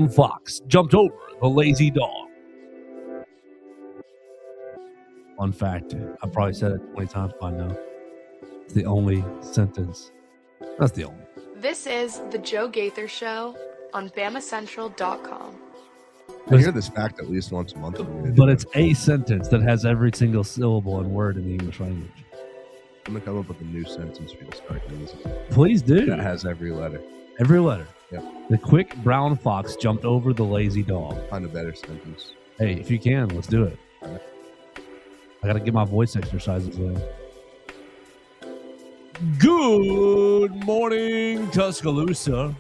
fox jumped over the lazy dog. Fun fact, I probably said it 20 times by now. It's the only sentence. That's the only. This is the Joe Gaither Show on BamaCentral.com. I hear this fact at least once a month. But it's a sentence that has every single syllable and word in the English language. I'm going to come up with a new sentence for you to start using. Please do. That has every letter. Every letter. Yep. The quick brown fox jumped over the lazy dog. Find a better sentence. Hey, if you can, let's do it. Right. I got to get my voice exercises in. Good morning, Tuscaloosa.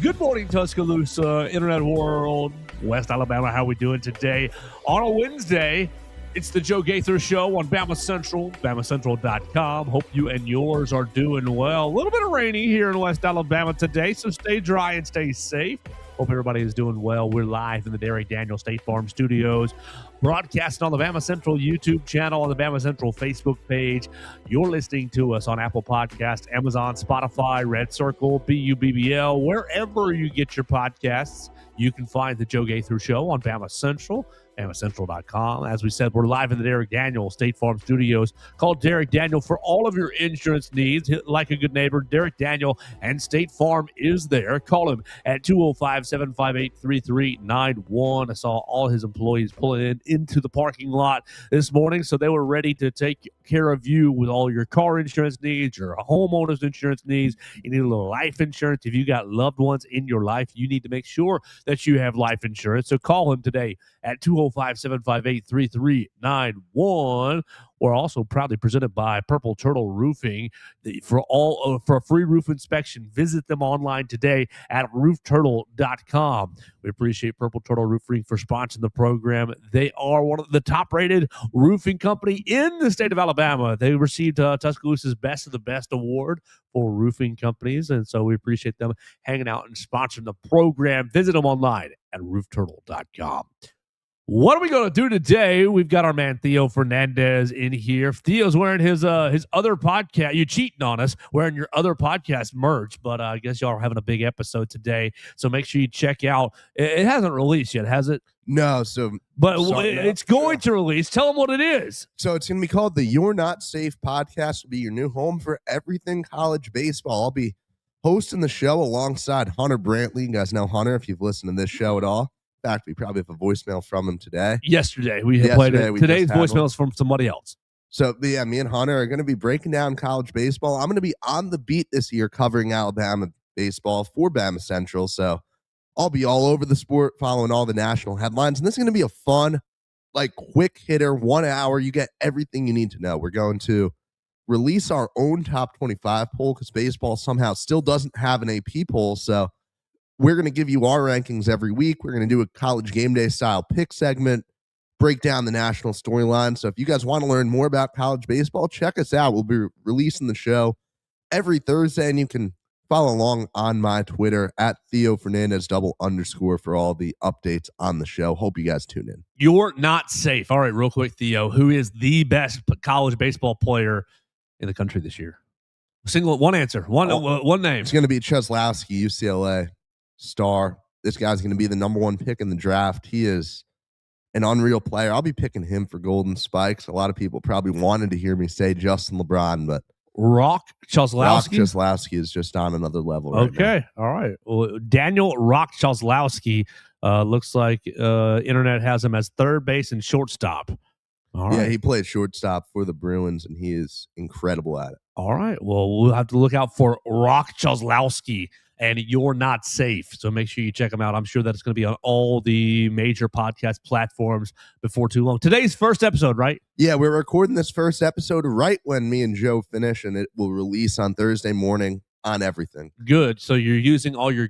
Good morning, Tuscaloosa, Internet world, West Alabama. How we doing today? On a Wednesday, it's the Joe Gaither Show on Bama Central, BamaCentral.com. Hope you and yours are doing well. A little bit of rainy here in West Alabama today, so stay dry and stay safe. Hope everybody is doing well. We're live in the Derek Daniel State Farm Studios, broadcasting on the Bama Central YouTube channel, on the Bama Central Facebook page. You're listening to us on Apple Podcasts, Amazon, Spotify, Red Circle, BUBBL, wherever you get your podcasts. You can find the Joe Gaither Show on Bama Central, BamaCentral.com. As we said, we're live in the Derek Daniel State Farm Studios. Call Derek Daniel for all of your insurance needs. Like a good neighbor, Derek Daniel and State Farm is there. Call him at 205-758-3391. I saw all his employees pulling into the parking lot this morning, so they were ready to take care of you with all your car insurance needs, your homeowner's insurance needs. You need a little life insurance. If you got loved ones in your life, you need to make sure that you have life insurance. So call him today at 205-758-3391. We're also proudly presented by Purple Turtle Roofing. For a free roof inspection, visit them online today at roofturtle.com. We appreciate Purple Turtle Roofing for sponsoring the program. They are one of the top-rated roofing company in the state of Alabama. They received Tuscaloosa's Best of the Best award for roofing companies, and so we appreciate them hanging out and sponsoring the program. Visit them online at roofturtle.com. What are we going to do today? We've got our man Theo Fernandez in here. Theo's wearing his other podcast. You cheating on us wearing your other podcast merch, but I guess y'all are having a big episode today, so make sure you check out. It hasn't released yet, has it? No, but it's going to release. Tell them what it is. So it's going to be called the You're Not Safe podcast. Will be your new home for everything college baseball. I'll be hosting the show alongside Hunter Brantley. You guys know Hunter if you've listened to this show at all. In fact, we probably have a voicemail from him today. Yesterday, we played it. Today's voicemail is from somebody else. So, yeah, me and Hunter are going to be breaking down college baseball. I'm going to be on the beat this year covering Alabama baseball for Bama Central. So I'll be all over the sport, following all the national headlines. And this is going to be a fun, quick hitter, 1 hour. You get everything you need to know. We're going to release our own top 25 poll because baseball somehow still doesn't have an AP poll. So we're going to give you our rankings every week. We're going to do a college game day style pick segment, break down the national storyline. So if you guys want to learn more about college baseball, check us out. We'll be releasing the show every Thursday, and you can follow along on my Twitter at Theo Fernandez __ for all the updates on the show. Hope you guys tune in. You're not safe. All right, real quick, Theo, who is the best college baseball player in the country this year? One answer, one name. It's going to be Cheslowski, UCLA. Star. This guy's going to be the number one pick in the draft. He is an unreal player. I'll be picking him for Golden Spikes. A lot of people probably wanted to hear me say Justin LeBron, but Rock Cheslowski is just on another level. Okay. All right. Well, Daniel Rock Cheslowski looks like Internet has him as third base and shortstop. All right. Yeah, he played shortstop for the Bruins, and he is incredible at it. All right. Well, we'll have to look out for Rock Cheslowski and You're Not Safe. So make sure you check them out. I'm sure that it's going to be on all the major podcast platforms before too long. Today's first episode, right? Yeah, we're recording this first episode right when me and Joe finish, and it will release on Thursday morning on everything. Good. So you're using all your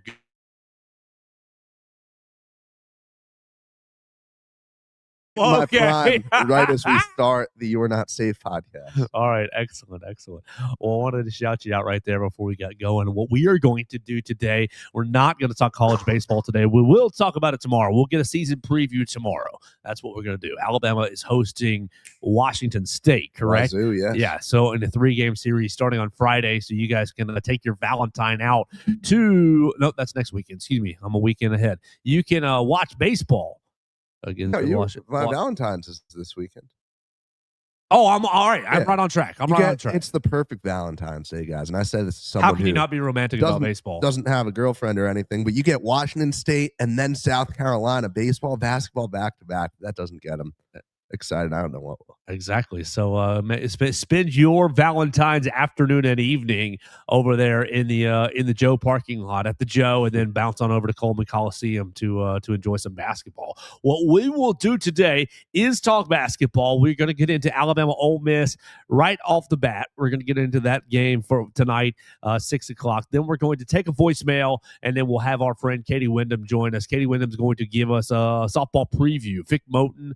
my Okay. prime right as we start the You're Not Safe podcast. All right, excellent. Well, I wanted to shout you out right there before we got going. What we are going to do today, we're not going to talk college baseball today. We will talk about it tomorrow. We'll get a season preview tomorrow. That's what we're going to do. Alabama is hosting Washington State, correct? Wazoo, yes. Yeah, so in a 3-game series starting on Friday, so you guys can take your Valentine out to – no, that's next weekend. Excuse me. I'm a weekend ahead. You can watch baseball against my Valentine's is this weekend. Oh, I'm all right. I'm right on track. It's the perfect Valentine's Day, guys. And I said this to someone How can you not be romantic about baseball? Doesn't have a girlfriend or anything, but you get Washington State and then South Carolina, baseball, basketball, back-to-back. That doesn't get them excited. I don't know what will. Exactly. So spend your Valentine's afternoon and evening over there in the Joe parking lot at the Joe, and then bounce on over to Coleman Coliseum to enjoy some basketball. What we will do today is talk basketball. We're going to get into Alabama Ole Miss right off the bat. We're going to get into that game for tonight, 6 o'clock. Then we're going to take a voicemail, and then we'll have our friend Katie Windham join us. Katie Windham's going to give us a softball preview. Vic Moten,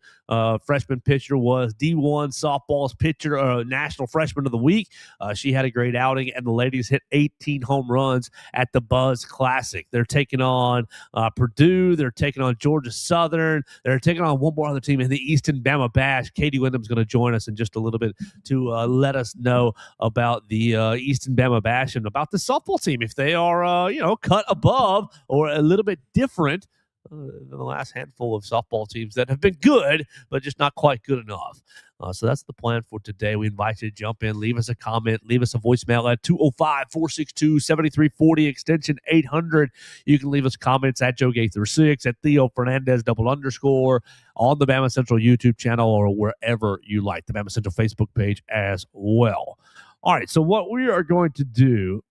freshman pitcher, was D1 softball's pitcher, National Freshman of the Week. She had a great outing, and the ladies hit 18 home runs at the Buzz Classic. They're taking on Purdue. They're taking on Georgia Southern. They're taking on one more other team in the Easton Bama Bash. Katie Windham's going to join us in just a little bit to let us know about the Easton Bama Bash and about the softball team, if they are cut above or a little bit different than the last handful of softball teams that have been good, but just not quite good enough. So that's the plan for today. We invite you to jump in, leave us a comment, leave us a voicemail at 205-462-7340, extension 800. You can leave us comments at Joe Gaither 6, at Theo Fernandez _, on the BamaCentral YouTube channel, or wherever you like, the BamaCentral Facebook page as well. All right, so what we are going to do,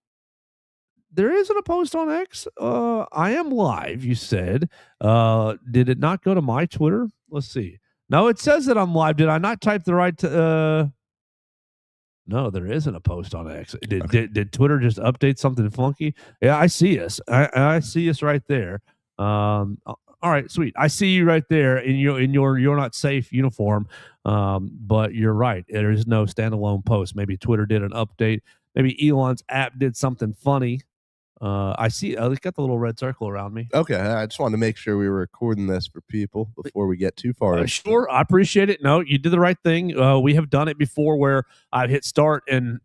there isn't a post on X. I am live, you said. Did it not go to my Twitter? Let's see. No, it says that I'm live. Did I not type the right? No, there isn't a post on X. Did Twitter just update something funky? Yeah, I see us. I see us right there. All right, sweet. I see you right there in your You're Not Safe uniform. But you're right. There is no standalone post. Maybe Twitter did an update. Maybe Elon's app did something funny. I see. It's got the little red circle around me. Okay, I just wanted to make sure we were recording this for people before we get too far. Sure, I appreciate it. No, you did the right thing. We have done it before where I hit start and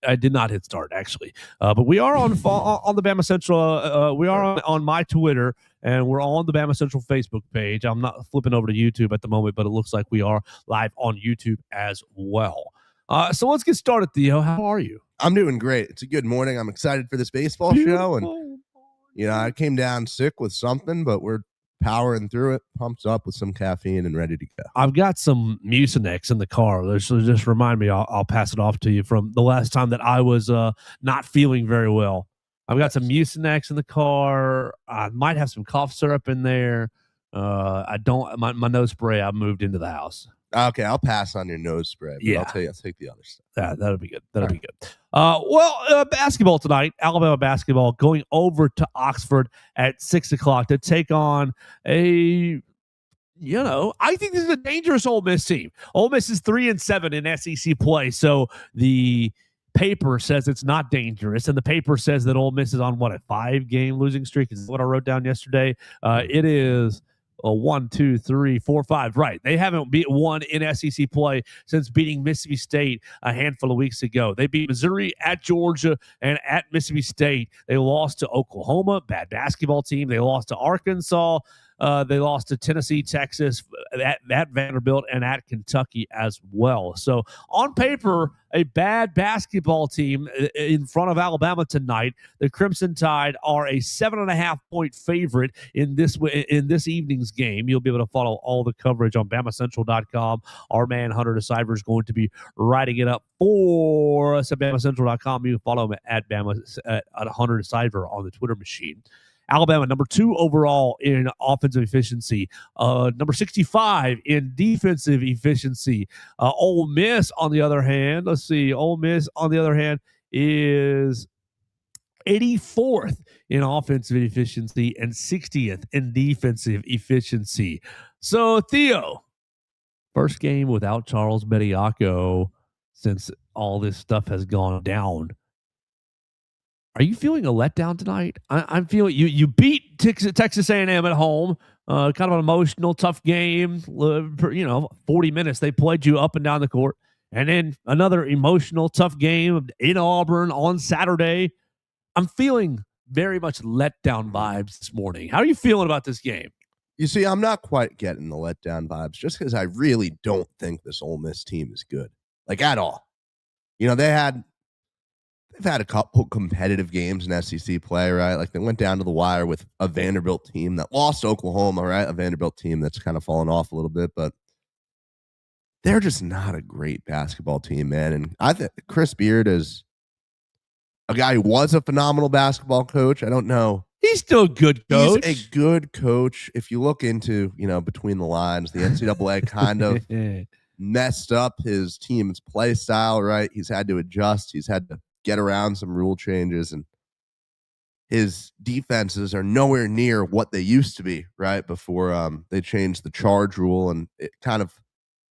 I did not hit start actually. But we are on the BamaCentral. We are on my Twitter, and we're on the BamaCentral Facebook page. I'm not flipping over to YouTube at the moment, but it looks like we are live on YouTube as well. So let's get started, Theo. How are you? I'm doing great. It's a good morning. I'm excited for this baseball show. And, I came down sick with something, but we're powering through it, pumped up with some caffeine and ready to go. I've got some Mucinex in the car. Just remind me, I'll pass it off to you from the last time that I was not feeling very well. I've got some Mucinex in the car. I might have some cough syrup in there. I don't, my nose spray, I moved into the house. Okay, I'll pass on your nose spray. But yeah. I'll tell you, I'll take the other stuff. Yeah, that'll be good. Basketball tonight. Alabama basketball going over to Oxford at 6 o'clock to take on I think this is a dangerous Ole Miss team. Ole Miss is 3-7 in SEC play, so the paper says it's not dangerous, and the paper says that Ole Miss is on a 5-game losing streak. Is what I wrote down yesterday. It is. 1, 2, 3, 4, 5. Right. They haven't won in SEC play since beating Mississippi State a handful of weeks ago. They beat Missouri, at Georgia, and at Mississippi State. They lost to Oklahoma, bad basketball team. They lost to Arkansas. They lost to Tennessee, Texas, at Vanderbilt, and at Kentucky as well. So on paper, a bad basketball team in front of Alabama tonight. The Crimson Tide are a 7.5-point favorite in this evening's game. You'll be able to follow all the coverage on BamaCentral.com. Our man Hunter DeCiver is going to be writing it up for us at BamaCentral.com. You can follow him at Hunter DeCiver on the Twitter machine. Alabama, number 2 overall in offensive efficiency, number 65 in defensive efficiency. Ole Miss, on the other hand, is 84th in offensive efficiency and 60th in defensive efficiency. So, Theo, First game without Charles Bediako since all this stuff has gone down. Are you feeling a letdown tonight? I'm feeling you beat Texas A&M at home. Kind of an emotional, tough game. 40 minutes they played you up and down the court. And then another emotional, tough game in Auburn on Saturday. I'm feeling very much letdown vibes this morning. How are you feeling about this game? You see, I'm not quite getting the letdown vibes just because I really don't think this Ole Miss team is good, like at all. They've had a couple competitive games in SEC play, right? Like they went down to the wire with a Vanderbilt team that lost to Oklahoma, right? A Vanderbilt team that's kind of fallen off a little bit, but they're just not a great basketball team, man. And I think Chris Beard is a guy who was a phenomenal basketball coach. I don't know. He's still a good coach. He's a good coach. If you look into, between the lines, the NCAA kind of messed up his team's play style, right? He's had to adjust. He's had to get around some rule changes, and his defenses are nowhere near what they used to be, right? Before they changed the charge rule, and it kind of,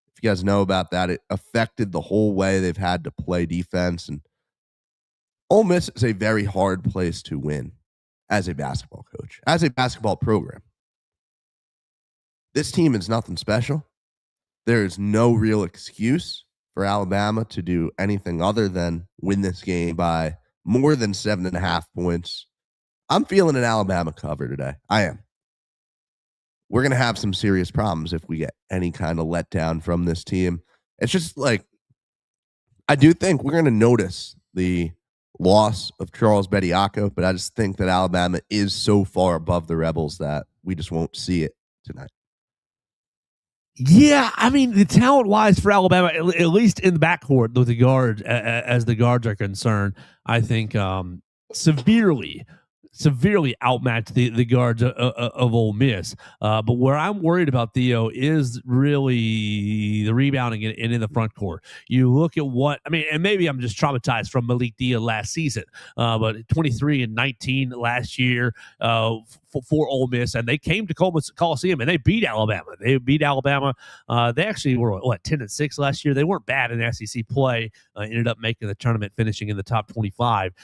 if you guys know about that, it affected the whole way they've had to play defense. And Ole Miss is a very hard place to win as a basketball coach, as a basketball program. This team is nothing special. There is no real excuse for Alabama to do anything other than win this game by more than 7.5 points. I'm feeling an Alabama cover today. I am. We're going to have some serious problems if we get any kind of letdown from this team. It's just like, I do think we're going to notice the loss of Charles Bediako, but I just think that Alabama is so far above the Rebels that we just won't see it tonight. Yeah, I mean, the talent-wise for Alabama, at least in the backcourt with the guards, as the guards are concerned, I think severely outmatched the guards of Ole Miss. But where I'm worried about, Theo, is really the rebounding and in the front court. You look at and maybe I'm just traumatized from Malik Dia last season, but 23 and 19 last year for Ole Miss, and they came to Coliseum and they beat Alabama. They actually were 10-6 last year. They weren't bad in SEC play. Ended up making the tournament, finishing in the top 25.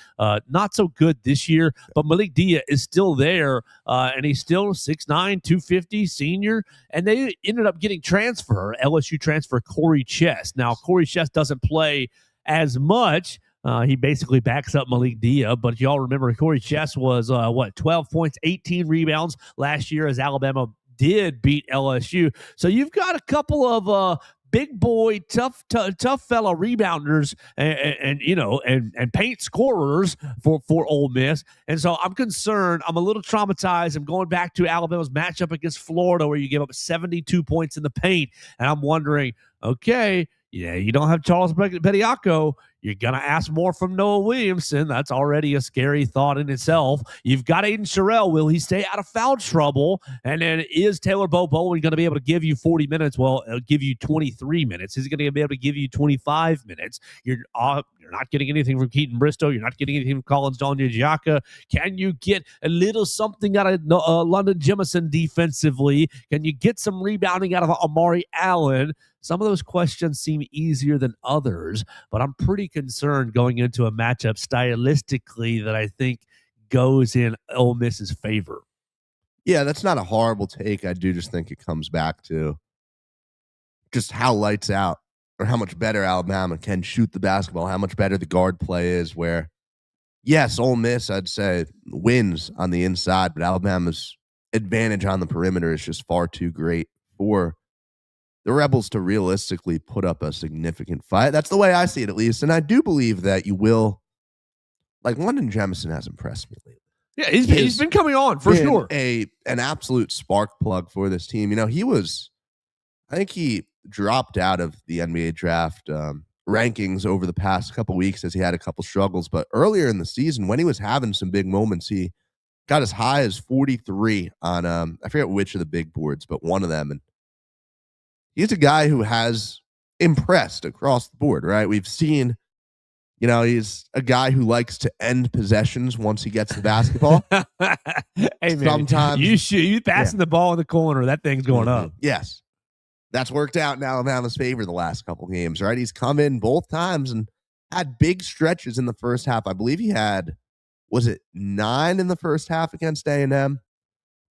Not so good this year, but Malik Dia is still there, and he's still 6'9", 250 senior. And they ended up getting LSU transfer Corey Chess. Now Corey Chess doesn't play as much. He basically backs up Malik Dia, but y'all remember Corey Chess was 12 points, 18 rebounds last year as Alabama did beat LSU. So you've got a couple of big boy, tough fella rebounders and paint scorers for Ole Miss. And so I'm concerned. I'm a little traumatized. I'm going back to Alabama's matchup against Florida where you give up 72 points in the paint. And I'm wondering, okay, yeah, you don't have Charles Bediako. You're going to ask more from Noah Williamson. That's already a scary thought in itself. You've got Aiden Sherrill. Will he stay out of foul trouble? And then is Taylor Bowen going to be able to give you 40 minutes? Well, he'll give you 23 minutes. Is he going to be able to give you 25 minutes? You're not getting anything from Keaton Bristow. You're not getting anything from Collins Donjaka. Can you get a little something out of London Jemison defensively? Can you get some rebounding out of Amari Allen? Some of those questions seem easier than others, but I'm pretty concerned going into a matchup stylistically that I think goes in Ole Miss's favor. Yeah, that's not a horrible take. I do just think it comes back to just how lights out or how much better Alabama can shoot the basketball, how much better the guard play is, where, yes, Ole Miss, I'd say, wins on the inside, but Alabama's advantage on the perimeter is just far too great for the Rebels to realistically put up a significant fight. That's the way I see it, at least. And I do believe that you will. Like, London Jemison has impressed me lately. Yeah, he's been coming on for sure. An absolute spark plug for this team. I think he dropped out of the NBA draft rankings over the past couple weeks as he had a couple struggles. But earlier in the season, when he was having some big moments, he got as high as 43 on, I forget which of the big boards, but one of them. And he's a guy who has impressed across the board, right? We've seen, he's a guy who likes to end possessions once he gets the basketball. Hey, man, sometimes you passing the ball in the corner, that thing's going up. Yes. That's worked out in Alabama's favor the last couple games, right? He's come in both times and had big stretches in the first half. I believe he had, was it 9 in the first half against A&M?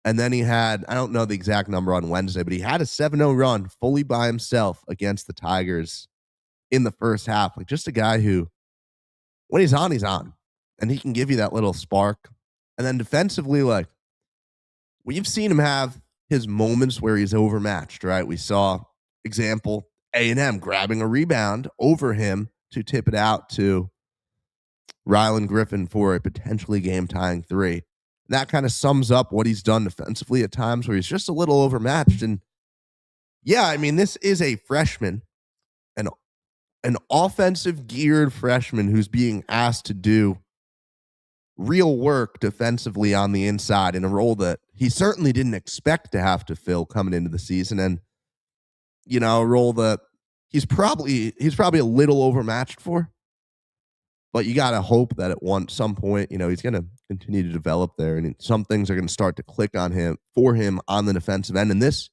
And then he had, I don't know the exact number on Wednesday, but he had a 7-0 run fully by himself against the Tigers in the first half. Like, just a guy who, when he's on, and he can give you that little spark. And then defensively, like, we've seen him have his moments where he's overmatched, right? We saw, example, A&M grabbing a rebound over him to tip it out to Rylan Griffin for a potentially game-tying 3. That kind of sums up what he's done defensively at times where he's just a little overmatched. And yeah, I mean, this is a freshman, an offensive geared freshman who's being asked to do real work defensively on the inside in a role that he certainly didn't expect to have to fill coming into the season. And, you know, a role that he's probably a little overmatched for. But you got to hope that at some point, you know, he's going to continue to develop there, and some things are going to start to click on him on the defensive end. And this,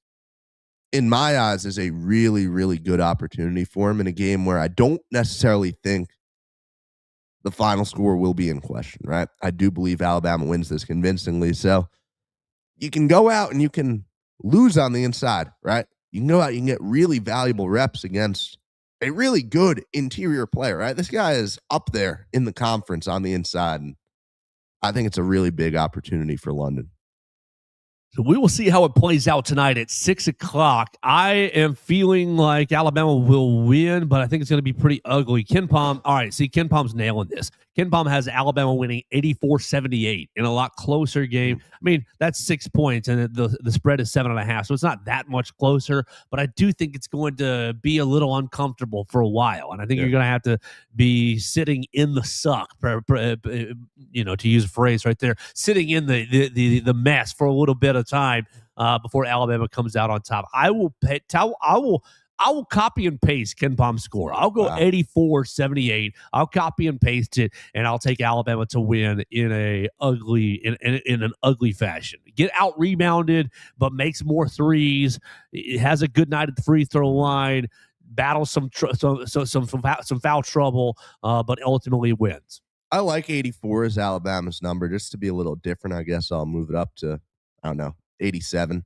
in my eyes, is a really, really good opportunity for him in a game where I don't necessarily think the final score will be in question, right? I do believe Alabama wins this convincingly. So you can go out and you can lose on the inside, right? You can go out, you can get really valuable reps against a really good interior player, right? This guy is up there in the conference on the inside, and I think it's a really big opportunity for London. So we will see how it plays out tonight at 6 o'clock. I am feeling like Alabama will win, but I think it's going to be pretty ugly. KenPom, all right, see, KenPom's nailing this. KenPom has Alabama winning 84-78 in a lot closer game. I mean, that's 6 points, and the spread is 7.5, so it's not that much closer, but I do think it's going to be a little uncomfortable for a while, and I think you're going to have to be sitting in the suck, you know, to use a phrase right there, sitting in the mess for a little bit of time before Alabama comes out on top. I will copy and paste KenPom's score. I'll go 84-78. I'll copy and paste it, and I'll take Alabama to win in an ugly fashion. Get out rebounded, but makes more threes. It has a good night at the free throw line. Battles some foul trouble, but ultimately wins. I like 84 as Alabama's number, just to be a little different. I guess I'll move it up to, I don't know, 87.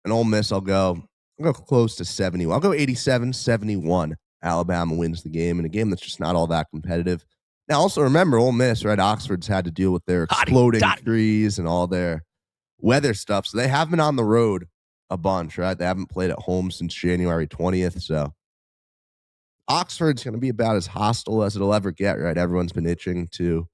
And Ole Miss, I'll go close to 70. I'll go 87-71. Alabama wins the game in a game that's just not all that competitive. Now, also remember, Ole Miss, right? Oxford's had to deal with their exploding trees and all their weather stuff. So they have been on the road a bunch, right? They haven't played at home since January 20th. So Oxford's going to be about as hostile as it'll ever get, right? Everyone's been itching to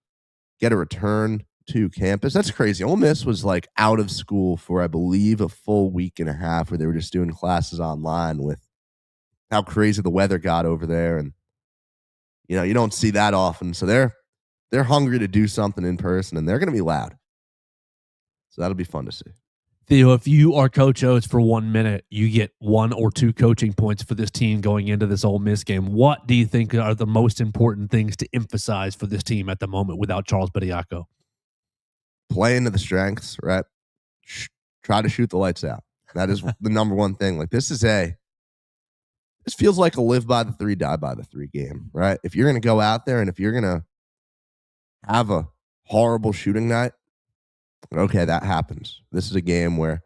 get a return to campus. That's crazy. Ole Miss was like out of school for, I believe, a full week and a half where they were just doing classes online with how crazy the weather got over there. And, you know, you don't see that often. So they're hungry to do something in person, and they're going to be loud. So that'll be fun to see. Theo, if you are Coach Oates for 1 minute, you get 1 or 2 coaching points for this team going into this Ole Miss game. What do you think are the most important things to emphasize for this team at the moment without Charles Bediako? Play into the strengths, right? Try to shoot the lights out. That is the number one thing. Like, this feels like a live by the 3, die by the 3 game, right? If you're going to go out there and if you're going to have a horrible shooting night, okay, that happens. This is a game where,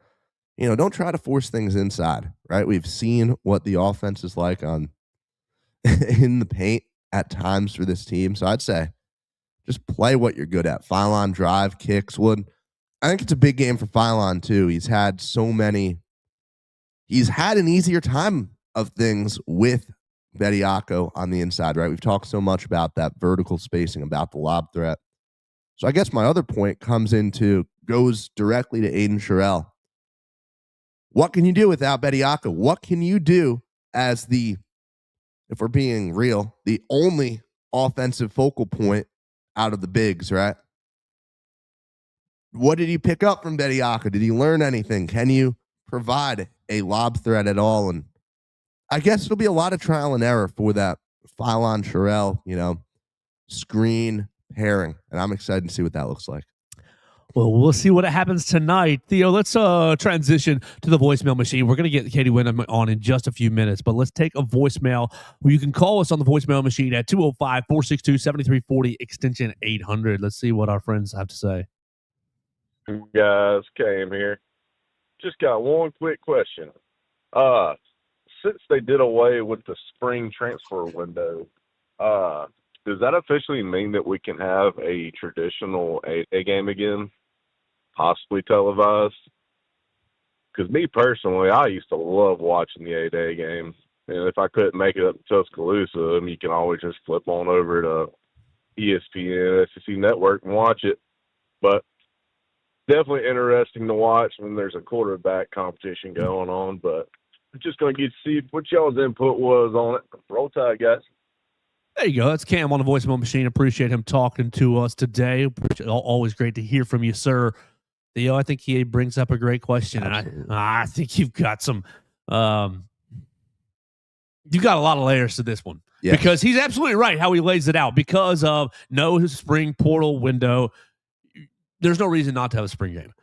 you know, don't try to force things inside, right? We've seen what the offense is like in the paint at times for this team. So I'd say just play what you're good at. Phylon, drive, kicks, wood. I think it's a big game for Phylon too. He's had an easier time of things with Bediako on the inside, right? We've talked so much about that vertical spacing, about the lob threat. So I guess my other point goes directly to Aiden Sherrill. What can you do without Bediako? What can you do as if we're being real, the only offensive focal point out of the bigs, right? What did he pick up from Bediako? Did he learn anything? Can you provide a lob threat at all? And I guess it'll be a lot of trial and error for that Phylon Sherrill, you know, screen pairing, and I'm excited to see what that looks like. Well, we'll see what happens tonight. Theo, let's transition to the voicemail machine. We're going to get Katie Windham on in just a few minutes, but let's take a voicemail. You can call us on the voicemail machine at 205-462-7340, extension 800. Let's see what our friends have to say. Guys, Cam here. Just got one quick question. Since they did away with the spring transfer window, does that officially mean that we can have a traditional 8A game again, possibly televised? Because me personally, I used to love watching the 8A game. And if I couldn't make it up to Tuscaloosa, you can always just flip on over to ESPN, SEC Network, and watch it. But definitely interesting to watch when there's a quarterback competition going on. But I'm just going to get to see what y'all's input was on it. Roll Tide, guys. There you go. That's Cam on the voicemail machine. Appreciate him talking to us today. Always great to hear from you, sir. Theo, I think he brings up a great question. Absolutely. And I think you've got some you've got a lot of layers to this one. Yes. Because he's absolutely right how he lays it out. Because of no spring portal window, there's no reason not to have a spring game.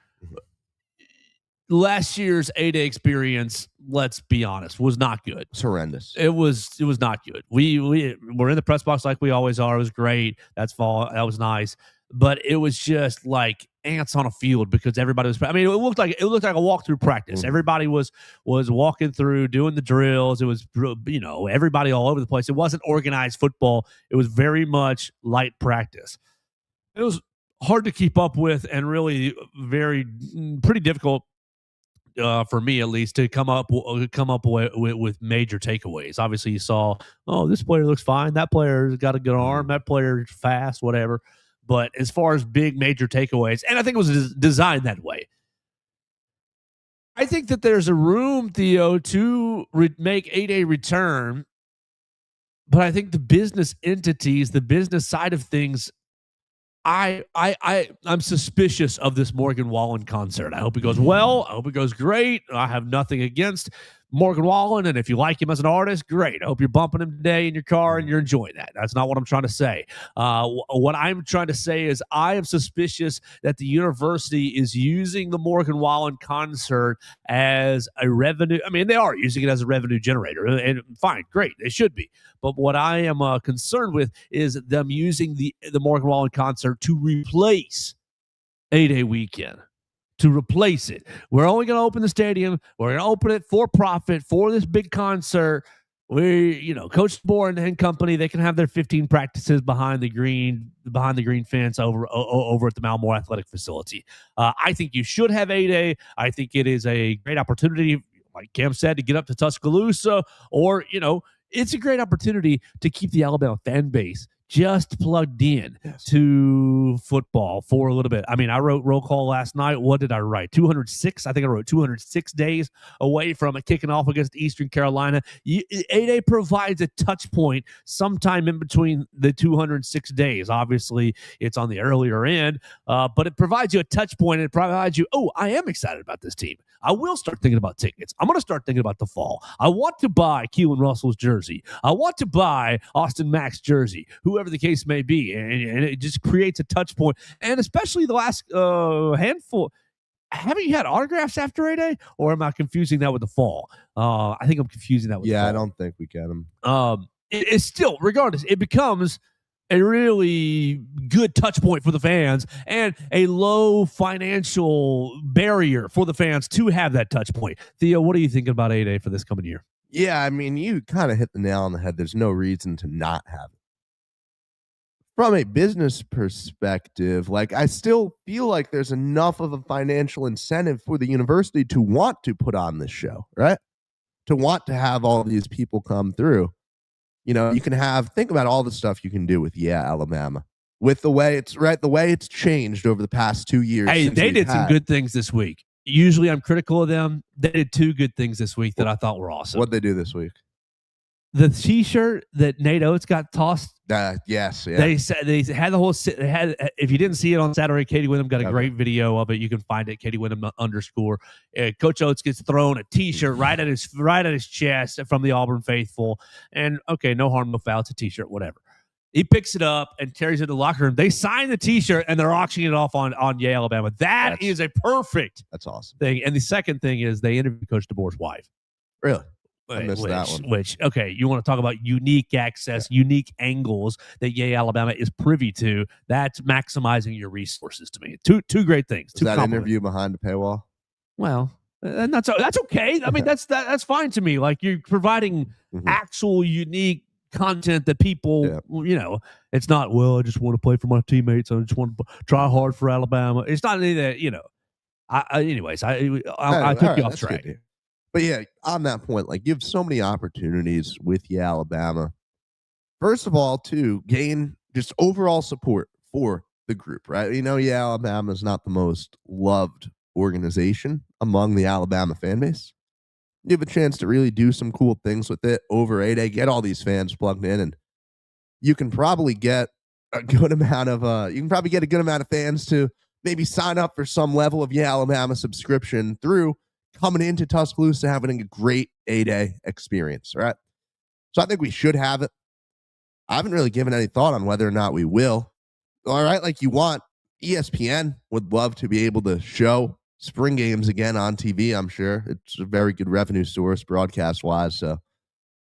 Last year's 8A experience, let's be honest, was not good. It's horrendous. It was not good. We were in the press box like we always are. It was great. That was nice. But it was just like ants on a field because everybody was. I mean, it looked like a walkthrough practice. Mm-hmm. Everybody was walking through, doing the drills. It was everybody all over the place. It wasn't organized football. It was very much light practice. It was hard to keep up with and really pretty difficult. For me at least, to come up with major takeaways. Obviously, you saw, this player looks fine. That player's got a good arm. That player's fast, whatever. But as far as big major takeaways, and I think it was designed that way. I think that there's a room, Theo, to make 8A return. But I think the business entities, the business side of things, I'm suspicious of this Morgan Wallen concert. I hope it goes well. I hope it goes great. I have nothing against Morgan Wallen, and if you like him as an artist, great. I hope you're bumping him today in your car and you're enjoying that. That's not what I'm trying to say. What I'm trying to say is I am suspicious that the university is using the Morgan Wallen concert as a revenue. I mean, they are using it as a revenue generator, and fine, great, they should be. But what I am concerned with is them using the Morgan Wallen concert to replace 8A weekend. To replace it. We're only going to open the stadium. We're going to open it for profit for this big concert. Coach Bohr and company, they can have their 15 practices behind the green fence over at the Malmore Athletic Facility. I think you should have 8A. I think it is a great opportunity, like Cam said, to get up to Tuscaloosa, or it's a great opportunity to keep the Alabama fan base just plugged in to football for a little bit. I mean, I wrote roll call last night. What did I write? 206. I think I wrote 206 days away from it kicking off against Eastern Carolina. 8A provides a touch point sometime in between the 206 days. Obviously, it's on the earlier end, but it provides you a touch point. And it provides you, I am excited about this team. I will start thinking about tickets. I'm going to start thinking about the fall. I want to buy Keelan Russell's jersey. I want to buy Austin Mack's jersey, whoever the case may be. And it just creates a touch point. And especially the last handful. Haven't you had autographs after 8A? Or am I confusing that with the fall? I think I'm confusing that with the fall. I don't think we get them. It's still, regardless, it becomes a really good touch point for the fans and a low financial barrier for the fans to have that touch point. Theo, what are you thinking about 8A for this coming year? Yeah, I mean, you kind of hit the nail on the head. There's no reason to not have it. From a business perspective, I still feel like there's enough of a financial incentive for the university to want to put on this show, right? To want to have all these people come through. You can think about all the stuff you can do with Alabama. With the way it's changed over the past 2 years. Hey, they did some good things this week. Usually I'm critical of them. They did two good things this week that I thought were awesome. What'd they do this week? The T-shirt that Nate Oates got tossed. Yes, yeah. They had the whole. They had. If you didn't see it on Saturday, Katie Windham got a great video of it. You can find it. Katie Windham _ Coach Oates gets thrown a T-shirt right at his chest from the Auburn faithful. And okay, no harm, no foul. It's a T-shirt, whatever. He picks it up and carries it to the locker room. They sign the T-shirt and they're auctioning it off on Yale, Alabama. That's a perfect That's awesome thing. And the second thing is they interviewed Coach DeBoer's wife. Really? I missed that one. Which, okay, you want to talk about unique access, unique angles that Yale, Alabama is privy to. That's maximizing your resources to me. Two great things. Is that interview behind the paywall? Well, and that's okay. I mean, that's fine to me. Like, you're providing actual unique content that people, it's not, well, I just want to play for my teammates. I just want to try hard for Alabama. It's not any of that, I took you off track. But yeah, on that point, like, you have so many opportunities with Alabama. First of all, to gain just overall support for the group, right? Alabama is not the most loved organization among the Alabama fan base. You have a chance to really do some cool things with it over A-Day, get all these fans plugged in, and you can probably get a good amount of fans to maybe sign up for some level of Alabama subscription through coming into Tuscaloosa, having a great A-Day experience, right? So I think we should have it. I haven't really given any thought on whether or not we will. All right, like, you want ESPN would love to be able to show spring games again on TV, I'm sure. It's a very good revenue source broadcast-wise, so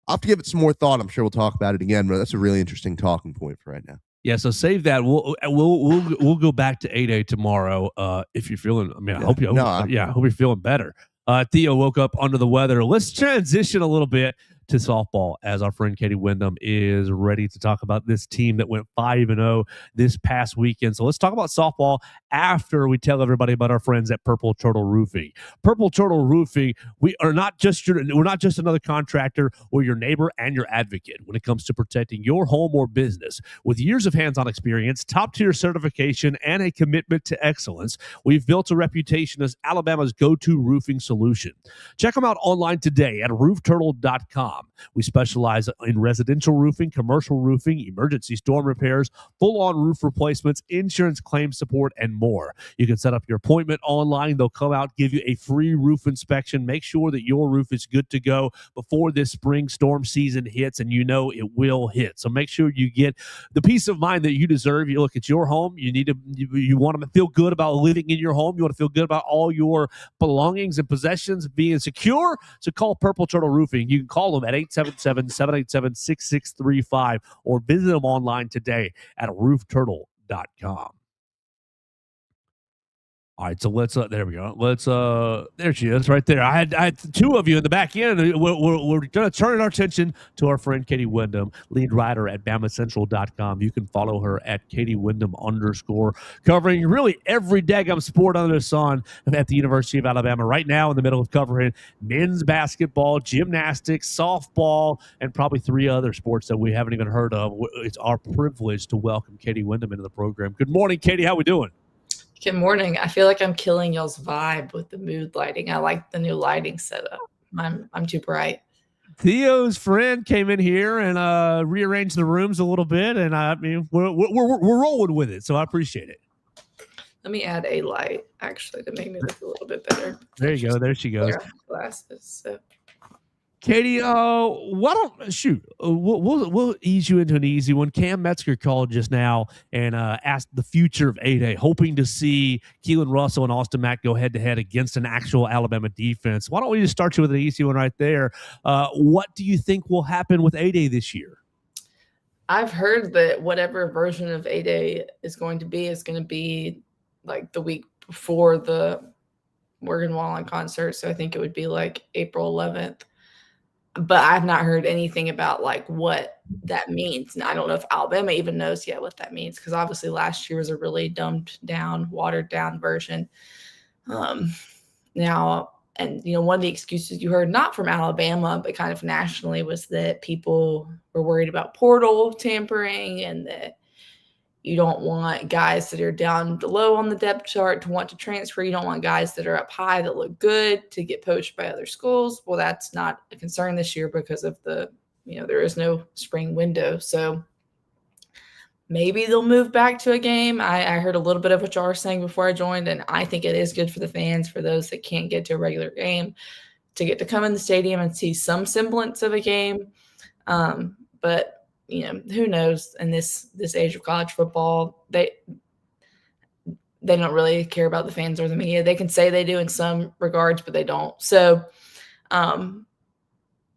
I'll have to give it some more thought. I'm sure we'll talk about it again, but that's a really interesting talking point for right now. Yeah, so save that. We'll go back to A-Day tomorrow if you're feeling. I mean, I hope you're feeling better. Theo woke up under the weather. Let's transition a little bit to softball as our friend Katie Windham is ready to talk about this team that went 5-0 this past weekend. So let's talk about softball after we tell everybody about our friends at Purple Turtle Roofing. Purple Turtle Roofing, we're not just another contractor. We're your neighbor and your advocate when it comes to protecting your home or business. With years of hands-on experience, top-tier certification, and a commitment to excellence, we've built a reputation as Alabama's go-to roofing solution. Check them out online today at roofturtle.com. We specialize in residential roofing, commercial roofing, emergency storm repairs, full-on roof replacements, insurance claim support, and more. You can set up your appointment online. They'll come out, give you a free roof inspection, make sure that your roof is good to go before this spring storm season hits, and it will hit. So make sure you get the peace of mind that you deserve. You look at your home. You want to feel good about living in your home. You want to feel good about all your belongings and possessions being secure. So call Purple Turtle Roofing. You can call them at 877-787-6635 or visit them online today at roofturtle.com. All right, so there we go. There she is right there. I had two of you in the back end. We're going to turn our attention to our friend Katie Windham, lead writer at BamaCentral.com. You can follow her at Katie Windham _ covering really every daggum sport under the sun at the University of Alabama. Right now in the middle of covering men's basketball, gymnastics, softball, and probably 3 other sports that we haven't even heard of. It's our privilege to welcome Katie Windham into the program. Good morning, Katie. How we doing? Good morning. I feel like I'm killing y'all's vibe with the mood lighting. I like the new lighting setup. I'm too bright. Theo's friend came in here and rearranged the rooms a little bit, and I mean we're rolling with it, so I appreciate it. Let me add a light actually to make me look a little bit better. There you go. There she goes. Glasses. So. Katie, we'll ease you into an easy one. Cam Metzger called just now and asked the future of A-Day, hoping to see Keelan Russell and Austin Mack go head-to-head against an actual Alabama defense. Why don't we just start you with an easy one right there? What do you think will happen with A-Day this year? I've heard that whatever version of A-Day is going to be like the week before the Morgan Wallen concert, so I think it would be like April 11th. But I've not heard anything about like what that means. And I don't know if Alabama even knows yet what that means, because obviously last year was a really dumbed down, watered down version. Now, and one of the excuses you heard, not from Alabama, but kind of nationally, was that people were worried about portal tampering and that you don't want guys that are down low on the depth chart to want to transfer. You don't want guys that are up high that look good to get poached by other schools. Well, that's not a concern this year because of there is no spring window. So maybe they'll move back to a game. I heard a little bit of what y'all were saying before I joined, and I think it is good for the fans, for those that can't get to a regular game, to get to come in the stadium and see some semblance of a game. But who knows in this age of college football, they don't really care about the fans or the media. They can say they do in some regards, but they don't. So,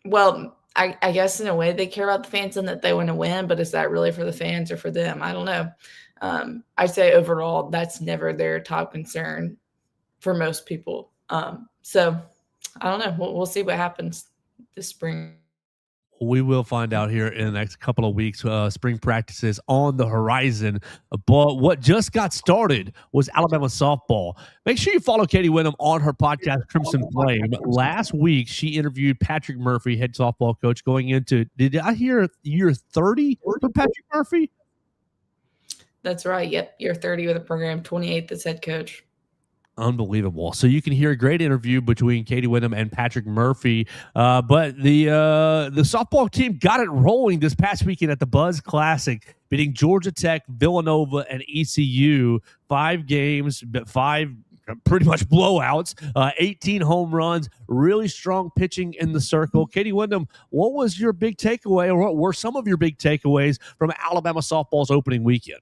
well, I guess in a way they care about the fans and that they want to win, but is that really for the fans or for them? I don't know. I'd say overall, that's never their top concern for most people. So I don't know. We'll see what happens this spring. We will find out here in the next couple of weeks. Spring practices on the horizon. But what just got started was Alabama softball. Make sure you follow Katie Windham on her podcast, Crimson Flame. Last week, she interviewed Patrick Murphy, head softball coach, going into, did I hear year 30 for Patrick Murphy? That's right. Yep. Year 30 with the program, 28th as head coach. Unbelievable. So you can hear a great interview between Katie Windham and Patrick Murphy. But the softball team got it rolling this past weekend at the Buzz Classic, beating Georgia Tech, Villanova, and ECU. 5 games, 5 pretty much blowouts, 18 home runs, really strong pitching in the circle. Katie Windham, what was your big takeaway, or what were some of your big takeaways from Alabama softball's opening weekend?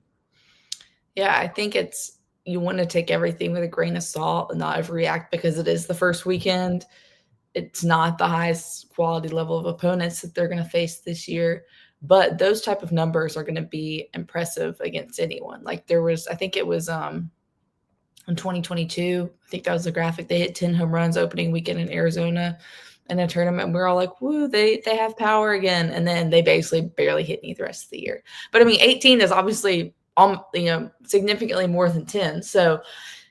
Yeah, I think you want to take everything with a grain of salt and not overreact because it is the first weekend. It's not the highest quality level of opponents that they're going to face this year, but those type of numbers are going to be impressive against anyone. Like I think it was in 2022, I think that was the graphic. They hit 10 home runs opening weekend in Arizona in a tournament. We're all like, woo, they have power again. And then they basically barely hit any the rest of the year. But I mean, 18 is obviously significantly more than 10. So,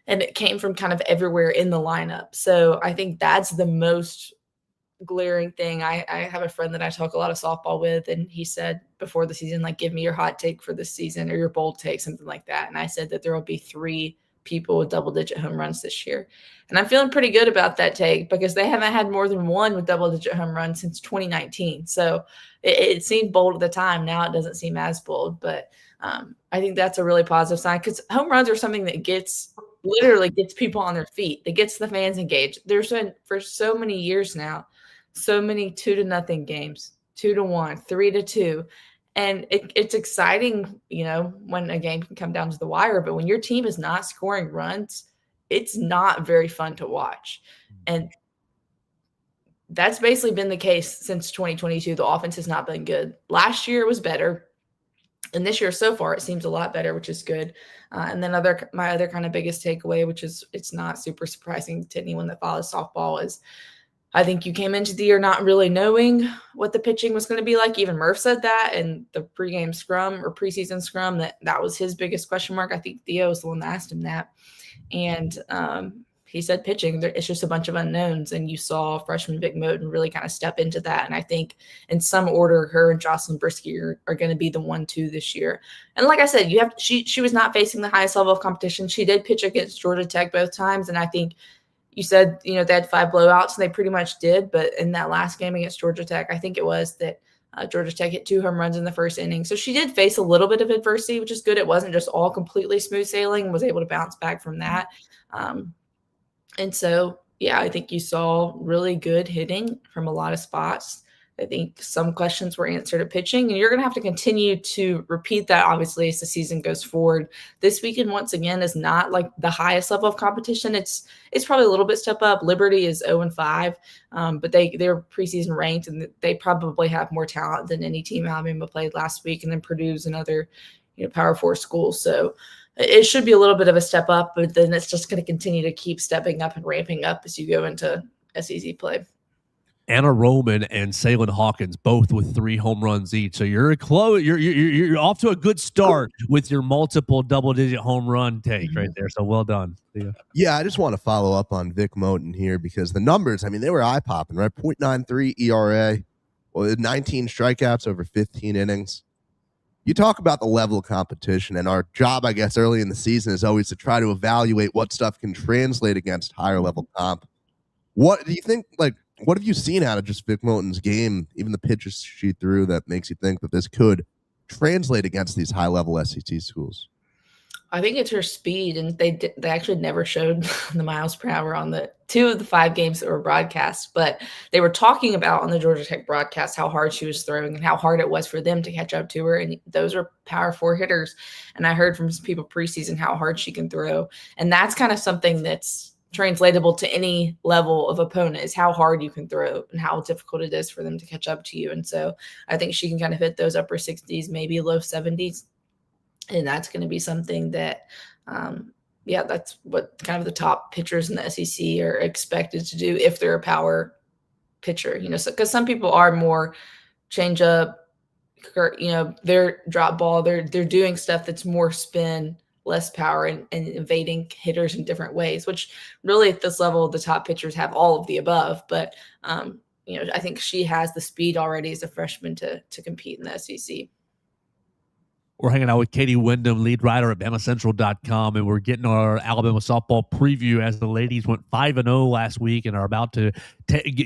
and it came from kind of everywhere in the lineup. So I think that's the most glaring thing. I have a friend that I talk a lot of softball with, and he said before the season, like, give me your hot take for this season or your bold take, something like that. And I said that there will be 3 people with double-digit home runs this year. And I'm feeling pretty good about that take because they haven't had more than 1 with double-digit home runs since 2019. So it seemed bold at the time. Now it doesn't seem as bold, but I think that's a really positive sign because home runs are something that literally gets people on their feet. It gets the fans engaged. There's been for so many years now, so many 2-0 games, 2-1, 3-2. And it's exciting, when a game can come down to the wire, but when your team is not scoring runs, it's not very fun to watch. And that's basically been the case since 2022. The offense has not been good. Last year it was better. And this year so far, it seems a lot better, which is good. And then my other kind of biggest takeaway, which is it's not super surprising to anyone that follows softball, is I think you came into the year not really knowing what the pitching was going to be like. Even Murph said that in the pregame scrum or preseason scrum, that was his biggest question mark. I think Theo was the one that asked him that. And he said pitching, it's just a bunch of unknowns. And you saw freshman Vic Moten really kind of step into that. And I think in some order, her and Jocelyn Brisky are going to be the 1-2 this year. And like I said, she was not facing the highest level of competition. She did pitch against Georgia Tech both times. And I think you said, they had 5 blowouts, and they pretty much did. But in that last game against Georgia Tech, I think it was that Georgia Tech hit 2 home runs in the first inning. So she did face a little bit of adversity, which is good. It wasn't just all completely smooth sailing, and was able to bounce back from that. And so, yeah, I think you saw really good hitting from a lot of spots. I think some questions were answered at pitching, and you're going to have to continue to repeat that, obviously, as the season goes forward. This weekend, once again, is not like the highest level of competition. It's probably a little bit step up. Liberty is 0-5, but they're preseason ranked, and they probably have more talent than any team Alabama played last week, and then Purdue's another Power 4 school. So it should be a little bit of a step up, but then it's just going to continue to keep stepping up and ramping up as you go into SEC play. Anna Roman and Salyn Hawkins, both with 3 home runs each. So you're close. You're off to a good start with your multiple double-digit home run take right there. So well done. Yeah, I just want to follow up on Vic Moten here because the numbers, they were eye-popping, right? 0.93 ERA, 19 strikeouts over 15 innings. You talk about the level of competition, and our job, I guess, early in the season is always to try to evaluate what stuff can translate against higher-level comp. What do you think, what have you seen out of just Vic Moten's game, even the pitches she threw, that makes you think that this could translate against these high-level SEC schools? I think it's her speed, and they actually never showed the miles per hour on the 2 of the 5 games that were broadcast, but they were talking about on the Georgia Tech broadcast how hard she was throwing and how hard it was for them to catch up to her, and those are Power 4 hitters, and I heard from some people preseason how hard she can throw, and that's kind of something that's translatable to any level of opponent is how hard you can throw and how difficult it is for them to catch up to you, and so I think she can kind of hit those upper 60s, maybe low 70s. And that's going to be something that, that's what kind of the top pitchers in the SEC are expected to do if they're a power pitcher, because some people are more change up, their drop ball, they're doing stuff that's more spin, less power, and evading hitters in different ways, which really at this level, the top pitchers have all of the above. But, I think she has the speed already as a freshman to compete in the SEC. We're hanging out with Katie Windham, lead writer at BamaCentral.com, and we're getting our Alabama softball preview as the ladies went 5-0 last week and are about to